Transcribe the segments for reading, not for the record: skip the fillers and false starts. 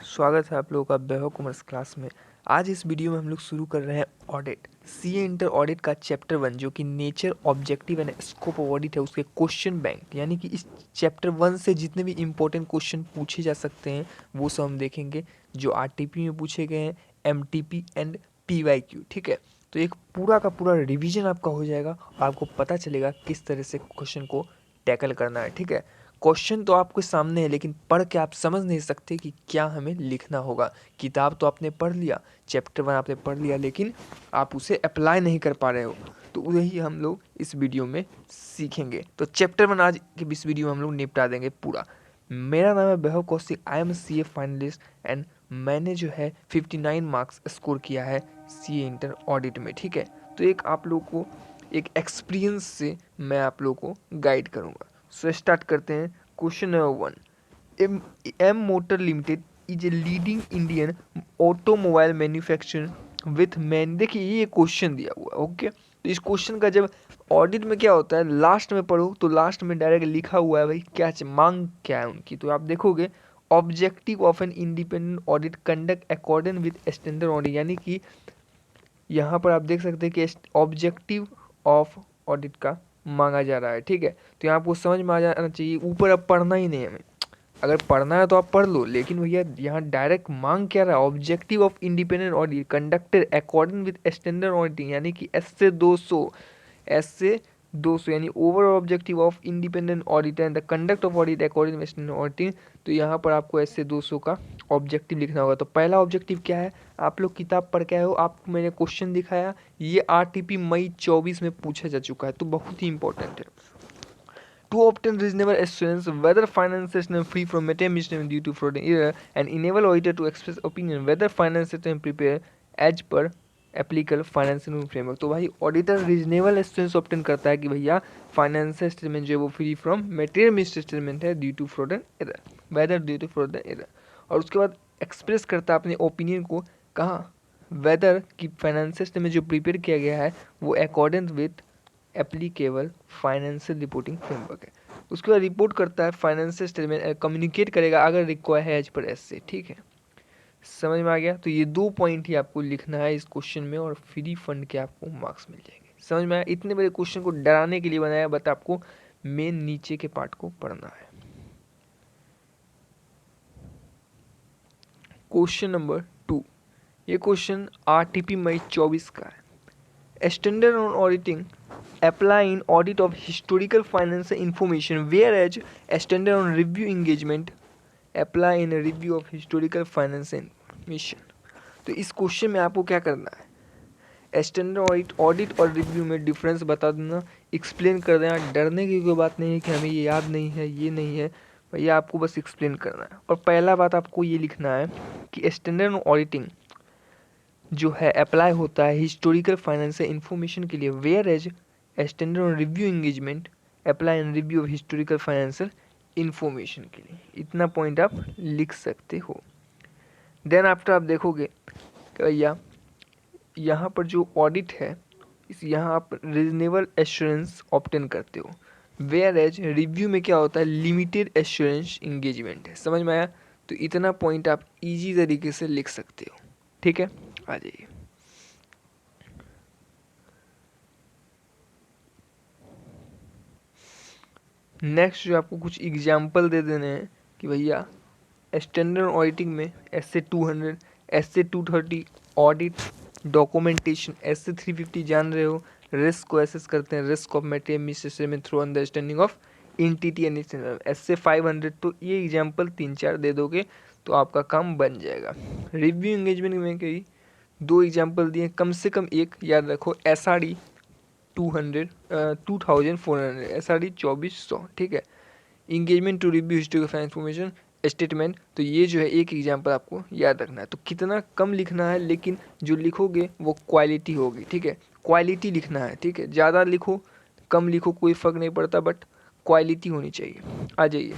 स्वागत है आप लोगों का वैभव कॉमर्स क्लास में। आज इस वीडियो में हम लोग शुरू कर रहे हैं ऑडिट सीए इंटर ऑडिट का चैप्टर 1 जो कि nature objective and scope of audit है, उसके क्वेश्चन बैंक। यानी कि इस चैप्टर 1 से जितने भी इंपॉर्टेंट क्वेश्चन पूछे जा सकते हैं वो सब हम देखेंगे, जो आरटीपी में पूछे गए हैं, एमटीपी एंड पीवाईक्यू। ठीक है, तो एक पूरा का पूरा रिवीजन आपका हो जाएगा और आपको पता चलेगा किस तरह से क्वेश्चन को टैकल करना है। ठीक है, क्वेश्चन तो आपके सामने है लेकिन पढ़ के आप समझ नहीं सकते कि क्या हमें लिखना होगा। किताब तो आपने पढ़ लिया, चैप्टर 1 आपने पढ़ लिया, लेकिन आप उसे अप्लाई नहीं कर पा रहे हो। तो वही हम लोग इस वीडियो में सीखेंगे। तो चैप्टर 1 आज के इस वीडियो में हम लोग निपटा देंगे पूरा। मेरा नाम है Vaibhav Kaushik, I am CA finalist and मैंने जो है 59 मार्क्स स्कोर किया है सीए इंटर ऑडिट में। ठीक है, तो एक आप लोग को एक एक्सपीरियंस से मैं आप लोग को गाइड करूँगा। सो स्टार्ट करते हैं। Question number 1, M motor limited is a leading Indian automobile manufacturer with man. देखिए ये क्वेश्चन दिया हुआ है। ओके, तो इस क्वेश्चन का जब ऑडिट में क्या होता है, लास्ट में पढ़ो तो लास्ट में डायरेक्ट लिखा हुआ है भाई क्या मांग क्या है उनकी। तो आप देखोगे objective of an independent audit conduct according with standard audit, यानी कि यहाँ पर आप देख सकते हैं कि ऑब्जेक्टिव ऑफ ऑडिट का मांगा जा रहा है। ठीक है, तो यहाँ आपको समझ में आ जाना चाहिए। ऊपर अब पढ़ना ही नहीं है हमें, अगर पढ़ना है तो आप पढ़ लो, लेकिन भैया यहाँ डायरेक्ट मांग क्या रहा है, objective of independent audit conducted according with standard auditing, यानी कि एस से 200 यानी overall objective of independent auditor and the conduct of audit according with standard auditing. तो यहाँ पर आपको एस से 200 का ऑब्जेक्टिव लिखना होगा। तो पहला ऑब्जेक्टिव क्या है, आप लोग किताब पढ़ के आए हो, आपको मैंने क्वेश्चन दिखाया, ये आरटीपी मई 24 में पूछा जा चुका है, तो बहुत ही इंपॉर्टेंट है। To obtain reasonable assurance whether finance system free from material misstatement due to fraud and error and enable auditor to express opinion whether finance system prepare as per applicable financial framework. तो भाई auditor reasonable assurance obtain करता है कि भैया financial statement जो है वो free from material misstatement है due to fraud and error, whether due to fraud and error. और उसके बाद एक्सप्रेस करता है अपने ओपिनियन को कहाँ, वेदर कि फाइनेंशियल स्टेटमेंट जो प्रिपेयर किया गया है वो according with applicable financial reporting framework है। उसके बाद रिपोर्ट करता है फाइनेंशियल स्टेटमेंट, कम्युनिकेट करेगा अगर रिक्वायर है एज पर एस से। ठीक है, समझ में आ गया। तो ये 2 पॉइंट ही आपको लिखना है इस क्वेश्चन में और फ्री फंड के आपको मार्क्स मिल जाएंगे। समझ में आया, इतने बड़े क्वेश्चन को डराने के लिए बनाया, बट आपको मेन नीचे के पार्ट को पढ़ना है। क्वेश्चन नंबर 2, ये क्वेश्चन आरटीपी मई 24 का है। Standard on auditing apply in audit of historical financial information, whereas standard on review engagement apply in a review of historical financial information। तो इस क्वेश्चन में आपको क्या करना है, स्टैंडर्ड ऑडिट और रिव्यू में डिफरेंस बता देना, एक्सप्लेन कर देना। डरने की कोई बात नहीं है कि हमें ये याद नहीं है, ये नहीं है भैया, आपको बस एक्सप्लेन करना है। और पहला बात आपको ये लिखना है कि स्टैंडर्ड ऑडिटिंग जो है अप्लाई होता है हिस्टोरिकल फाइनेंशियल इंफॉर्मेशन के लिए, whereas standard on review engagement apply in review of historical financial information के लिए। इतना पॉइंट आप लिख सकते हो। देन आफ्टर आप देखोगे कि भैया यहाँ पर जो ऑडिट है इस यहाँ आप रीजनेबल एश्योरेंस ऑब्टेन करते हो, वेयर एज रिव्यू में क्या होता है, लिमिटेड एश्योरेंस इंगेजमेंट है। समझ में आया, तो इतना पॉइंट आप इजी तरीके से लिख सकते हो। ठीक है, आ जाइए। नेक्स्ट जो आपको कुछ एग्जाम्पल दे देने हैं कि भैया स्टैंडर्ड ऑडिटिंग में एस से 200, एस से 230 ऑडिट डॉक्यूमेंटेशन, एस से 350 जान रहे हो, रिस्क को एसेस करते हैं, risk of material misstatement through understanding of entity and S से 500। तो ये एग्जाम्पल 3-4 दे दोगे तो आपका काम बन जाएगा। रिव्यू एंगेजमेंट में कई 2 एग्जाम्पल दिए, कम से कम एक याद रखो, SRD 2400, SRD 2400। ठीक है, engagement to review history of information statement, तो ये जो है एक एग्जाम्पल आपको याद रखना है। तो कितना कम लिखना है, लेकिन जो लिखोगे वो क्वालिटी होगी। ठीक है, क्वालिटी लिखना है। ठीक है, ज़्यादा लिखो कम लिखो कोई फ़र्क नहीं पड़ता, बट क्वालिटी होनी चाहिए। आ जाइए।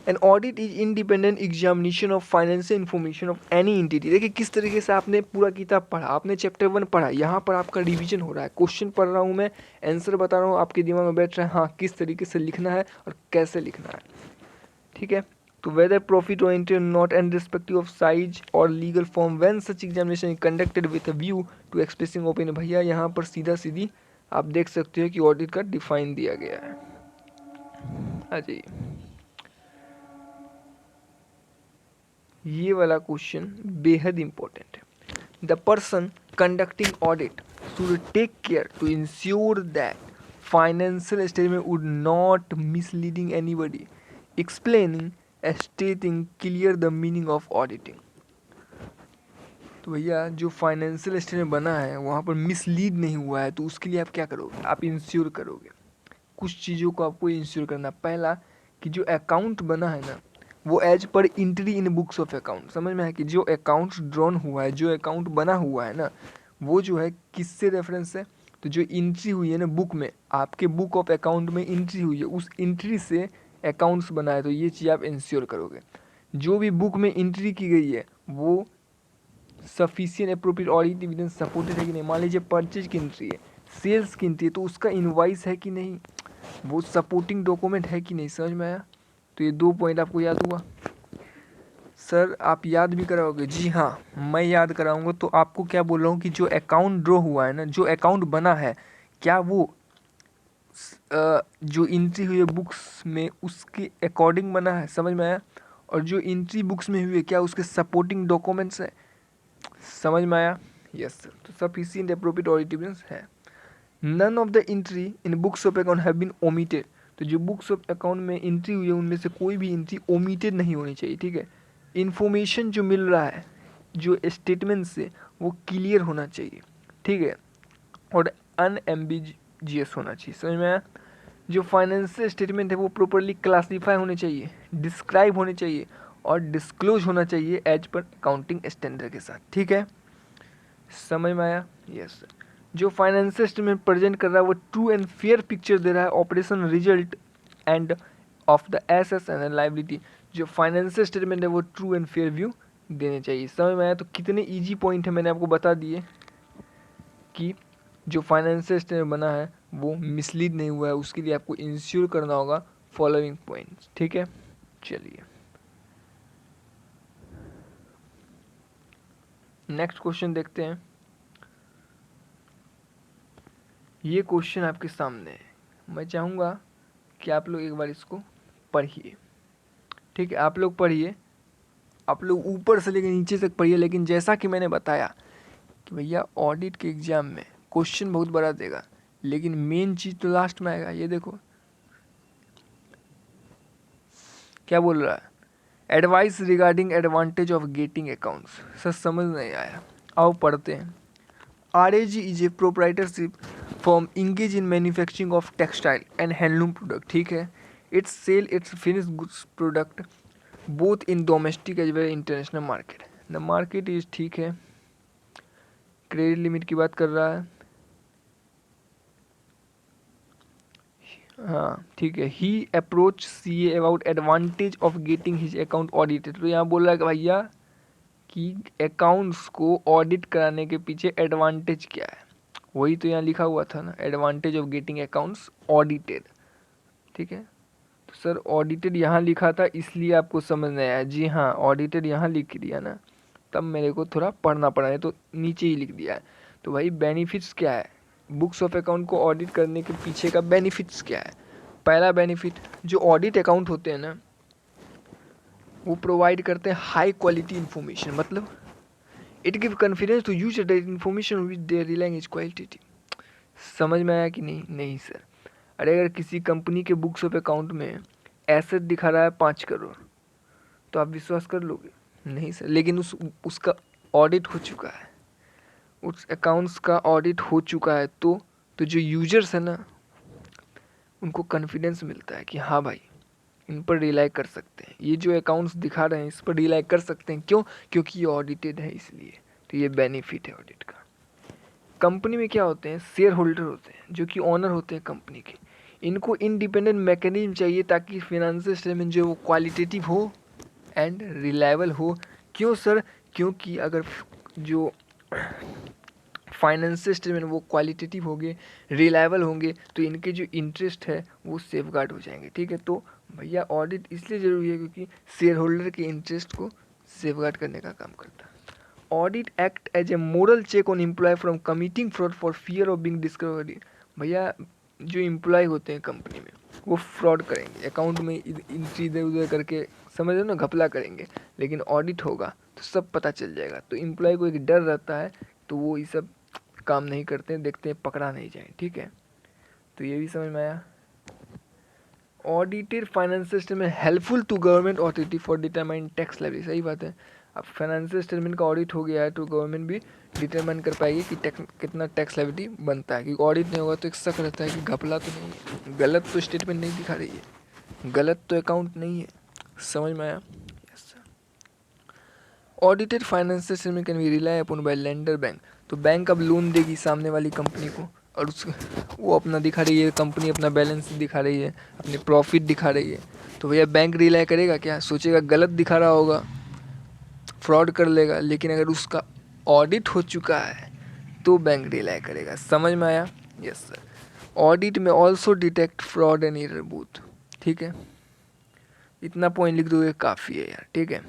An audit is independent examination of financial information of any entity. देखिए किस तरीके से आपने पूरा किताब पढ़ा, आपने चैप्टर 1 पढ़ा, यहाँ पर आपका रिवीजन हो रहा है, क्वेश्चन पढ़ रहा हूँ मैं, आंसर बता रहा हूँ, आपके दिमाग में बैठ रहा है हाँ किस तरीके से लिखना है और कैसे लिखना है। ठीक है, तो whether profit oriented or not and irrespective of size or legal form when such examination is conducted with a view to expressing opinion। भैया यहाँ पर सीधा सीधी आप देख सकते हो कि ऑडिट का डिफाइन दिया गया है। आ जाइए, ये वाला क्वेश्चन बेहद इंपॉर्टेंट है। The person conducting audit should take care to ensure that financial statement would not misleading anybody, explaining stating clear the meaning of auditing। तो भैया जो फाइनेंशियल स्टेटमेंट बना है वहाँ पर मिसलीड नहीं हुआ है, तो उसके लिए आप क्या करोगे, आप इंश्योर करोगे। कुछ चीज़ों को आपको इंश्योर करना। पहला कि जो अकाउंट बना है ना वो as per entry in books of account, समझ में है कि जो अकाउंट ड्रॉन हुआ है, जो अकाउंट बना हुआ है ना वो जो है किससे रेफरेंस है, तो जो एंट्री हुई है ना बुक में, आपके बुक ऑफ अकाउंट में एंट्री हुई है उस एंट्री से अकाउंट्स बना है, तो ये चीज़ आप इंश्योर करोगे। जो भी बुक में एंट्री की गई है वो sufficient appropriate audit evidence supported है कि नहीं। मान लीजिए परचेज की एंट्री है, सेल्स की एंट्री है, तो उसका इनवाइस है कि नहीं, वो सपोर्टिंग डॉक्यूमेंट है कि नहीं। समझ में आया? तो ये 2 पॉइंट आपको याद हुआ। सर आप याद भी कराओगे? जी हाँ, मैं याद कराऊंगा। तो आपको क्या बोल रहा हूँ कि जो अकाउंट ड्रॉ हुआ है ना, जो अकाउंट बना है, क्या वो जो एंट्री हुई है बुक्स में उसके अकॉर्डिंग बना है? समझ में आया? और जो एंट्री बुक्स में हुई है क्या उसके सपोर्टिंग डॉक्यूमेंट्स है? समझ में आया? Yes sir. तो सफिशिएंट एप्रोप्रिएट ऑडिट एविडेंस है। None of the entry in books of account have been omitted. तो जो बुक्स ऑफ अकाउंट में एंट्री हुई है उनमें से कोई भी एंट्री ओमिटेड नहीं होनी चाहिए, ठीक है। इन्फॉर्मेशन जो मिल रहा है जो स्टेटमेंट से वो क्लियर होना चाहिए, ठीक है, और अनएम्बिजियस होना चाहिए। समझ में आया? जो फाइनेंशियल स्टेटमेंट है वो प्रॉपरली क्लासीफाई होने चाहिए, डिस्क्राइब होने चाहिए और डिस्क्लोज होना चाहिए एज पर अकाउंटिंग स्टैंडर्ड के साथ, ठीक है। समझ में आया? यस। जो फाइनेंशियल स्टेटमेंट प्रेजेंट कर रहा है वो ट्रू एंड फेयर पिक्चर दे रहा है operation result end of the assets and liability. जो फाइनेंशियल स्टेटमेंट है वो ट्रू एंड फेयर व्यू देने चाहिए। समझ में आया? तो कितने इजी पॉइंट है मैंने आपको बता दिए कि जो फाइनेंशियल स्टेटमेंट बना है वो मिसलीड नहीं हुआ है, उसके लिए आपको इंश्योर करना होगा फॉलोइंग पॉइंट्स, ठीक है। चलिए नेक्स्ट क्वेश्चन देखते हैं। ये क्वेश्चन आपके सामने है, मैं चाहूँगा कि आप लोग एक बार इसको पढ़िए, ठीक है। आप लोग पढ़िए, आप लोग ऊपर से लेकर नीचे तक पढ़िए। लेकिन जैसा कि मैंने बताया कि भैया ऑडिट के एग्जाम में क्वेश्चन बहुत बड़ा देगा, लेकिन मेन चीज़ तो लास्ट में आएगा। ये देखो क्या बोल रहा है, advice regarding advantage of getting accounts. Sir समझ नहीं आया, आओ पढ़ते हैं। RAG is a proprietorship firm engage in manufacturing of textile and handloom product, ठीक है। Its sell its finish goods product both in domestic as well international market. The market is, ठीक है, क्रेडिट लिमिट की बात कर रहा है, हाँ ठीक है। He approach CA about advantage of getting his account audited. तो यहाँ बोल रहा है कि भैया कि अकाउंट्स को ऑडिट कराने के पीछे एडवांटेज क्या है, वही तो यहाँ लिखा हुआ था ना, advantage of getting accounts audited, ठीक है। तो सर ऑडिटेड यहाँ लिखा था इसलिए आपको समझ नहीं आया? जी हाँ, ऑडिटेड यहाँ लिख दिया ना, तब मेरे को थोड़ा पढ़ना पड़ा है, तो नीचे ही लिख दिया है। तो भाई बेनिफिट्स क्या है, बुक्स ऑफ अकाउंट को ऑडिट करने के पीछे का बेनिफिट्स क्या है? पहला बेनिफिट, जो ऑडिट अकाउंट होते हैं ना वो प्रोवाइड करते हैं हाई क्वालिटी इन्फॉर्मेशन, मतलब it give confidence to use that information which they're relying is qualitative. समझ में आया कि नहीं? नहीं सर। अरे अगर किसी कंपनी के बुक्स ऑफ अकाउंट में एसेट दिखा रहा है 5 करोड़ तो आप विश्वास कर लोगे? नहीं सर। लेकिन उसका ऑडिट हो चुका है, उस अकाउंट्स का ऑडिट हो चुका है, तो जो यूजर्स है ना उनको कॉन्फिडेंस मिलता है कि हाँ भाई इन पर रिलाई कर सकते हैं, ये जो अकाउंट्स दिखा रहे हैं इस पर रिलाई कर सकते हैं। क्यों? क्योंकि ये ऑडिटेड है इसलिए। तो ये बेनिफिट है ऑडिट का। कंपनी में क्या होते हैं, शेयर होल्डर होते हैं जो कि ऑनर होते हैं कंपनी के, इनको इंडिपेंडेंट मैकेनिज्म चाहिए ताकि फिनेंशियल स्टेटमेंट जो वो क्वालिटेटिव हो एंड रिलायबल हो। क्यों सर? क्योंकि अगर जो फाइनेंशियल स्टेटमेंट वो क्वालिटेटिव होंगे, रिलायबल होंगे, तो इनके जो इंटरेस्ट है वो सेफगार्ड हो जाएंगे। ठीक है, तो भैया ऑडिट इसलिए ज़रूरी है क्योंकि शेयर होल्डर के इंटरेस्ट को सेफगार्ड करने का काम करता है। Audit act as a moral check on employ from committing fraud for fear of being discovered. भैया जो एम्प्लॉय होते हैं कंपनी में वो फ्रॉड करेंगे, अकाउंट में एंट्री इधर उधर करके, समझ लो ना, घपला करेंगे, लेकिन ऑडिट होगा तो सब पता चल जाएगा। तो एम्प्लॉय को एक डर रहता है, तो वो ये सब काम नहीं करते हैं, देखते हैं पकड़ा नहीं जाए। ठीक है, तो ये भी समझ में आया। Audited financial statement helpful to government authority for determine tax liability. सही बात है, अब फाइनेंशियल स्टेटमेंट का ऑडिट हो गया है तो गवर्नमेंट भी डिटरमाइन कर पाएगी कि कितना टैक्स लायबिलिटी बनता है। क्योंकि ऑडिट नहीं होगा तो एक शक रहता है कि घपला तो नहीं है, गलत तो स्टेटमेंट नहीं दिखा रही है, गलत तो अकाउंट नहीं है। समझ में आया? Yes sir. Audited financial statement can be rely upon bye lender bank. तो बैंक अब लोन देगी सामने वाली कंपनी को, और वो अपना दिखा रही है, कंपनी अपना बैलेंस दिखा रही है, अपने प्रॉफिट दिखा रही है, तो भैया बैंक रिलाई करेगा क्या? सोचेगा गलत दिखा रहा होगा, फ्रॉड कर लेगा। लेकिन अगर उसका ऑडिट हो चुका है तो बैंक रिलाई करेगा। समझ में आया? Yes sir. ऑडिट में also detect fraud and error both. ठीक है, इतना पॉइंट लिख दोगे काफ़ी है यार। ठीक है,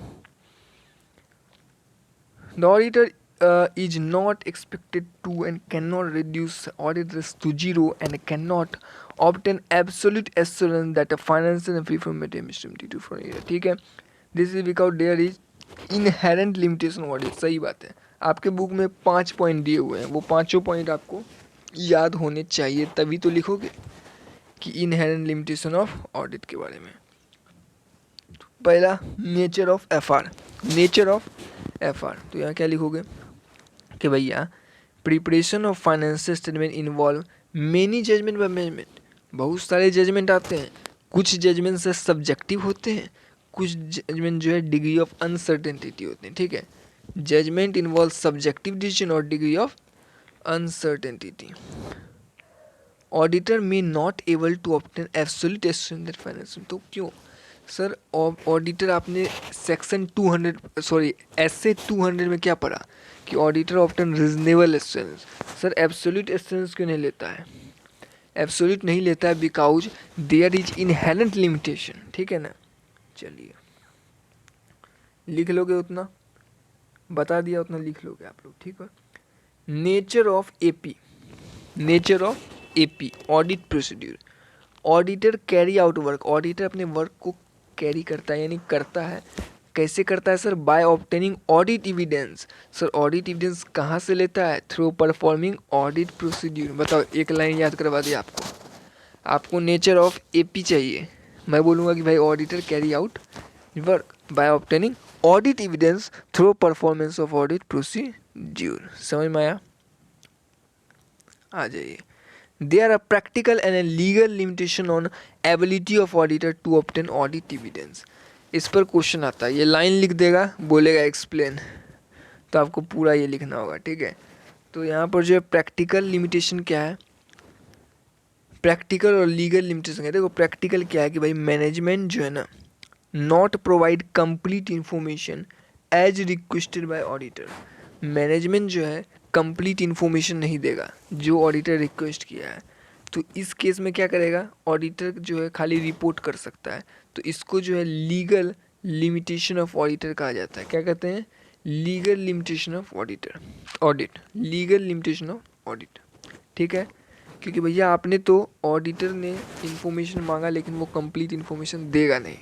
the auditor is not expected to and cannot reduce audit risk to zero and cannot obtain absolute assurance that a financial and free from misdemeanor to from error. ठीक है, this is because there is inherent limitation audit। सही बात है, आपके book में 5 point दिए हुए हैं, वो पांचों पॉइंट आपको याद होने चाहिए, तभी तो लिखोगे कि इनहेरेंट लिमिटेशन ऑफ ऑडिट के बारे में। पहला nature of FR, nature of FR, तो यहाँ क्या लिखोगे कि भैया preparation of financial statement involve many judgement by management. बहुत सारे जजमेंट आते हैं, कुछ जजमेंट से सब्जेक्टिव होते हैं, कुछ जजमेंट जो है डिग्री ऑफ अनसर्टेनिटी होते हैं। ठीक है, जजमेंट इन्वॉल्व सब्जेक्टिव डिसीजन और degree of uncertainty. Auditor may not able to obtain absolute assurance that financial. तो क्यों सर? ऑडिटर आपने सेक्शन 200 ऐसे 200 में क्या पढ़ा कि auditor obtain reasonable assurance. Sir absolute assurance क्यों नहीं लेता है? एब्सोल्यूट नहीं लेता है because there is inherent limitation. ठीक है ना, चलिए लिख लोगे, उतना बता दिया, उतना लिख लोगे आप लोग। ठीक है, nature of AP, nature of AP audit procedure. Auditor carry out work, auditor अपने वर्क को कैरी करता है, यानी करता है। कैसे करता है sir? By obtaining audit evidence. Sir audit evidence कहाँ से लेता है? Through performing audit procedure. बताओ, एक लाइन याद करवा दी आपको। आपको नेचर ऑफ एपी चाहिए, मैं बोलूँगा कि भाई auditor carry out work by obtaining audit evidence through performance of audit procedure. समझ में आया? आ जाइए। There are practical and a legal limitation on ability of auditor to obtain audit evidence। इस पर क्वेश्चन आता है, ये लाइन लिख देगा, बोलेगा एक्सप्लेन, तो आपको पूरा ये लिखना होगा। ठीक है, तो यहाँ पर जो है प्रैक्टिकल लिमिटेशन क्या है, प्रैक्टिकल और लीगल लिमिटेशन है। देखो प्रैक्टिकल क्या है कि भाई मैनेजमेंट जो है ना, not provide complete information as requested by auditor. Management जो है कंप्लीट इन्फॉर्मेशन नहीं देगा जो ऑडिटर रिक्वेस्ट किया है, तो इस केस में क्या करेगा? ऑडिटर जो है खाली रिपोर्ट कर सकता है। तो इसको जो है लीगल लिमिटेशन ऑफ ऑडिटर कहा जाता है। क्या कहते हैं? Legal limitation of auditor, audit, legal limitation of audit. ठीक है, क्योंकि भैया आपने तो ऑडिटर ने इन्फॉर्मेशन मांगा लेकिन वो कंप्लीट इन्फॉर्मेशन देगा नहीं।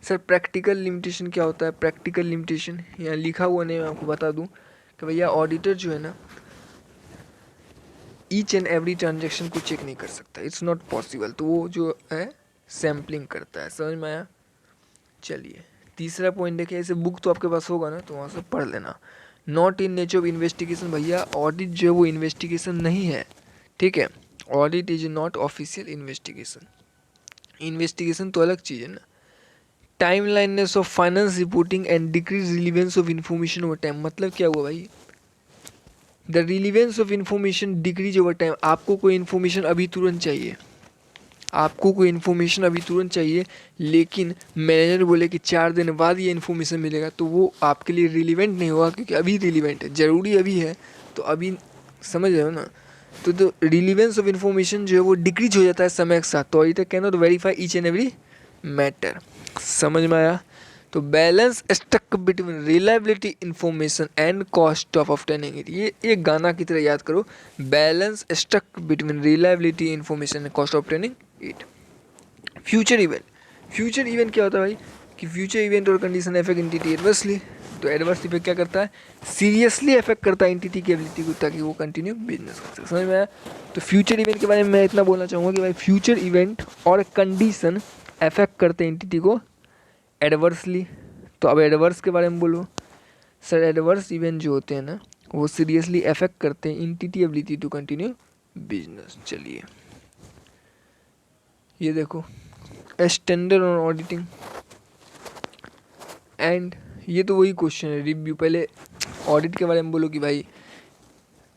सर प्रैक्टिकल लिमिटेशन क्या होता है? प्रैक्टिकल लिमिटेशन यहाँ लिखा हुआ नहीं, मैं आपको बता दूँ कि भैया ऑडिटर जो है ना ईच एंड एवरी ट्रांजेक्शन को चेक नहीं कर सकता, इट्स नॉट पॉसिबल। तो वो जो है सैम्पलिंग करता है। समझ में आया? चलिए तीसरा पॉइंट देखिए, ऐसे बुक तो आपके पास होगा ना, तो वहाँ से पढ़ लेना। Not in nature of investigation. भैया ऑडिट जो है वो इन्वेस्टिगेशन नहीं है। ठीक है, audit is not official investigation. Investigation तो अलग चीज़ है ना। Timeliness of finance reporting and decrease relevance of information over time. मतलब क्या हुआ भाई? The relevance of information decrease over time. आपको कोई इन्फॉर्मेशन अभी तुरंत चाहिए, आपको कोई इन्फॉर्मेशन अभी तुरंत चाहिए, लेकिन मैनेजर बोले कि 4 दिन बाद ये इन्फॉर्मेशन मिलेगा, तो वो आपके लिए रिलीवेंट नहीं होगा, क्योंकि अभी रिलीवेंट है, ज़रूरी अभी है, तो अभी समझ रहे हो ना। तो रिलीवेंस ऑफ इन्फॉर्मेशन जो है वो डिक्रीज हो जाता है समय के साथ। तो auditor can not verify each and every matter. समझ में आया। तो balance stuck between reliability information and cost of obtaining it, ये एक गाना की तरह याद करो, balance stuck between reliability information and cost of obtaining it. Future event, future event क्या होता है भाई कि फ्यूचर इवेंट और कंडीशन अफेक्ट एंटिटी एडवर्सली। तो एडवर्स इफेक्ट क्या करता है, सीरियसली अफेक्ट करता है एंटिटी की एबिलिटी को, ताकि वो कंटिन्यू बिजनेस कर सके। समझ में आया। तो फ्यूचर इवेंट के बारे में मैं इतना बोलना चाहूँगा कि भाई फ्यूचर इवेंट और कंडीशन अफेक्ट करते हैं एंटिटी को एडवर्सली। तो अब एडवर्स के बारे में बोलो सर, एडवर्स इवेंट जो होते हैं ना वो सीरियसली अफेक्ट करते हैं entity ability to continue business. चलिए ये देखो, स्टैंडर्ड ऑन ऑडिटिंग एंड ये तो वही क्वेश्चन है रिव्यू। पहले ऑडिट के बारे में बोलो कि भाई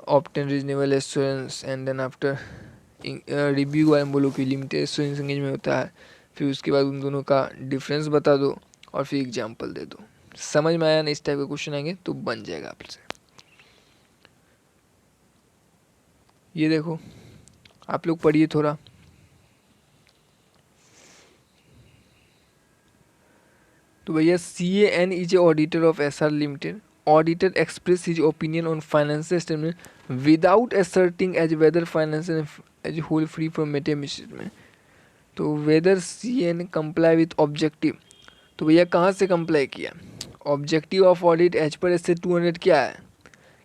obtain reasonable assurance, and then after review के बारे में बोलो कि लिमिटेड एश्योरेंस एंगेजमेंट होता है, फिर उसके बाद उन दोनों का डिफरेंस बता दो और फिर एग्जाम्पल दे दो। समझ में आया ना, इस टाइप के क्वेश्चन आएंगे तो बन जाएगा आपसे। ये देखो आप लोग पढ़िए थोड़ा। तो भैया CAN is a auditor of SR limited. Auditor express his opinion on financial statement without asserting as whether financial as whole free from misstatement। तो whether CAN comply with objective। तो भैया कहाँ से कंप्लाई किया, objective of audit as per S 200 क्या है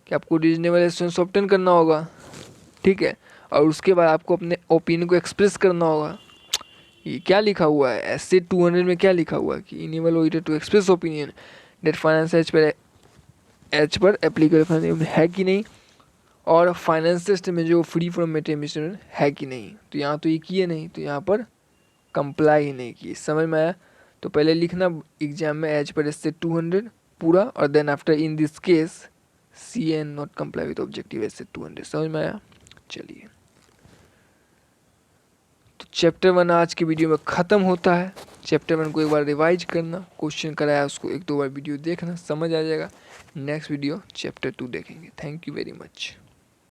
कि आपको रीजनेबल एश्योरेंस ऑब्टेन करना होगा, ठीक है, और उसके बाद आपको अपने ओपिनियन को एक्सप्रेस करना होगा। ये क्या लिखा हुआ है एस 200 में, क्या लिखा हुआ है कि enable auditor to express opinion that finance as per applicable है कि नहीं, और फाइनेंस सिस्टम में जो फ्री फ्रॉम मिसस्टेटमेंट है कि नहीं। तो यहाँ तो ये किए नहीं, तो यहाँ पर कंप्लाई ही नहीं किए। समझ में आया। तो पहले लिखना एग्जाम में एज पर एस 200 पूरा, और then after in this case CAN not comply with objective S 200। समझ में आया। चलिए तो चैप्टर 1 आज के वीडियो में ख़त्म होता है। चैप्टर 1 को एक बार रिवाइज करना, क्वेश्चन कराया उसको 1-2 बार वीडियो देखना, समझ आ जाएगा। नेक्स्ट वीडियो चैप्टर 2 देखेंगे। Thank you very much.